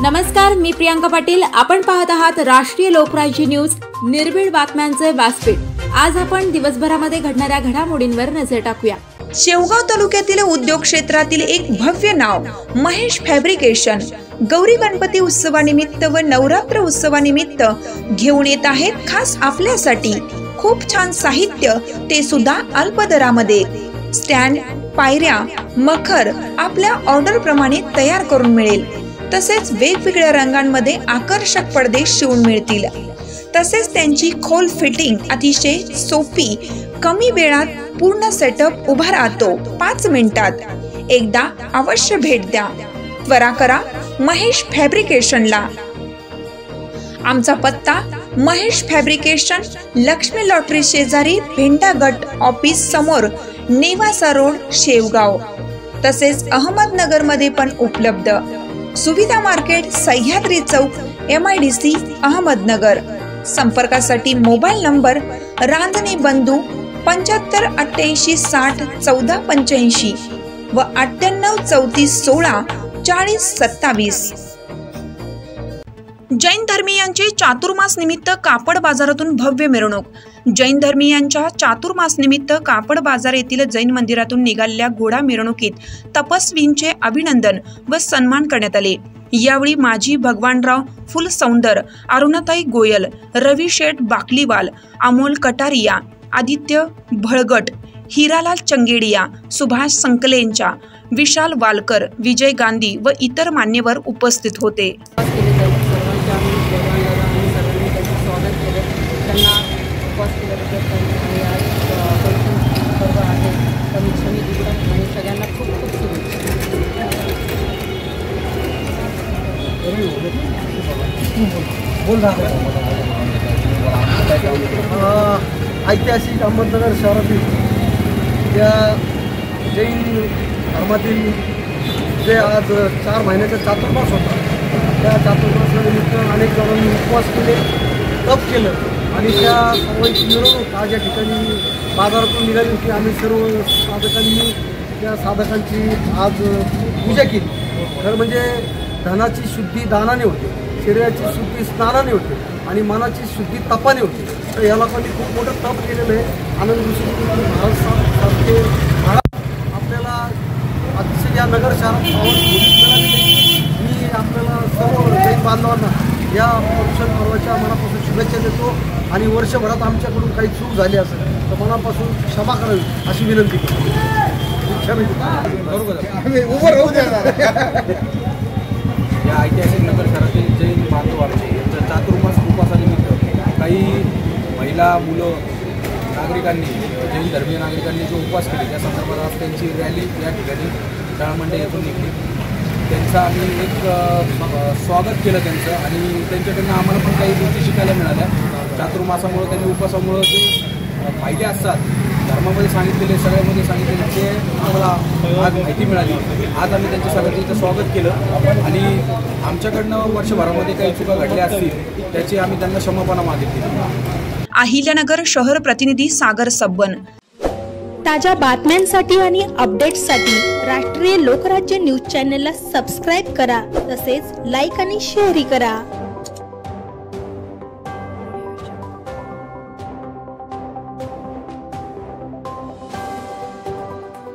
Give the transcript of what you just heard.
नमस्कार, मी प्रियांका पाटील। आपण पाहत आहात राष्ट्रीय लोकराज्य न्यूज, निर्भीड बातम्यांचे व्यासपीठ। आज आपण दिवसभरामध्ये घडणाऱ्या घडामोडींवर नजर टाकूया। शेवगाव तालुक्यातील उद्योग क्षेत्रातील एक भव्य नाव महेश फॅब्रिकेशन गौरी गणपती उत्सवानिमित्त व नवरात्र उत्सवानिमित्त घेऊन येत आहेत खास आपल्यासाठी खूप छान साहित्य, ते सुद्धा अल्प दरामध्ये। स्टँड, पायऱ्या, मखर आपल्या ऑर्डर प्रमाणे तयार करून मिळेल। तसेच वेगवेगळ्या रंगांमध्ये आकर्षक पडदे शिवून मिळतील। तसेच त्यांची खोल फिटिंग अतिशय सोपी, कमी वेळात पूर्ण सेटअप उभा राहतो 5 मिनिटात। एकदा अवश्य भेट द्या। त्वरा करा महेश फॅब्रिकेशनला। आमचा पत्ता महेश फॅब्रिकेशन, लक्ष्मी लॉटरी शेजारी, भेंडा गट ऑफिस समोर, नेवासा रोड, शेवगाव। तसेच अहमदनगर मध्ये पण उपलब्ध। सुविधा मार्केट, सह्याद्री चौक, MIDC, अहमदनगर। संपर्कासाठी मोबाईल नंबर रांजणे बंधू 75 88 60 14 85 व 98 34 16 40 27। जैन धर्मीयांचे चातुर्मास निमित्त कापड बाजारातून भव्य मिरवणूक। जैन धर्मीयांच्या चातुर्मास निमित्त कापड बाजार येथील जैन मंदिरातून निघालेल्या घोडा मिरवणुकीत तपस्वींचे अभिनंदन व सन्मान करण्यात आले। यावेळी माजी भगवानराव फुलसौंदर, अरुणाताई गोयल, रवी शेठ बाकलीवाल, अमोल कटारिया, आदित्य भळगट, हिरालाल चंगेडिया, सुभाष संकलेंचा, विशाल वालकर, विजय गांधी व इतर मान्यवर उपस्थित होते। ऐतिहासिक अहमदनगर शहरातील या जैन धर्मातील जे आज 4 महिन्याचा चातुर्मास होता, त्या चातुर्मासानिमित्त अनेक जणांनी उपवास केले, तप केलं आणि त्या सर्वांची मिरवणूक आज या ठिकाणी बाजारातून निघाली होती। आम्ही सर्व साधकांनी त्या साधकांची आज पूजा केली। खरं म्हणजे धनाची शुद्धी दानाने होते, शरीराची शुद्धी स्नानाने होते आणि मनाची शुद्धी तपाने होते। तर या लोकांनी खूप मोठं तप केलेलं आहे। आनंद सारखे आपल्याला अतिशय या नगर शहरात मिळालेली। मी आपल्याला सर्व जैन बांधवांना या पौषण पर्वाच्या मनापासून शुभेच्छा देतो आणि वर्षभरात आमच्याकडून काही चूक झाली असेल तर मनापासून क्षमा करावी अशी विनंती करतो। या ऐतिहासिक नगर शहरातील जैन बांधवांचे यांच्या चातुर्मास उपवासानिमित्त काही महिला, मुलं, नागरिकांनी, जैन धर्मीय नागरिकांनी जो उपवास केले त्या संदर्भात आज त्यांची रॅली या ठिकाणी तळमंडे येथून निघली। त्यांचं आम्ही एक स्वागत केलं त्यांचं आणि त्यांच्याकडनं आम्हाला पण काही गोष्टी शिकायला मिळाल्या। चातुर्मासामुळं त्यांनी उपवासामुळं जे फायदे असतात धर्मामध्ये सांगितलेले, सगळ्यामध्ये सांगितलेले, ते आम्हाला आज माहिती मिळाली। आज आम्ही त्यांच्या सगळ्यांचं स्वागत केलं आणि आमच्याकडनं वर्षभरामध्ये काही चुका घडल्या असतील त्याची आम्ही त्यांना क्षमापणा मागितली। अहिल्यानगर शहर प्रतिनिधी सागर सब्बन। ताज्या बातम्यांसाठी आणि अपडेट्ससाठी राष्ट्रीय लोकराज्य न्यूज चॅनलला सबस्क्राईब करा, तसेच लाईक आणि शेअर करा।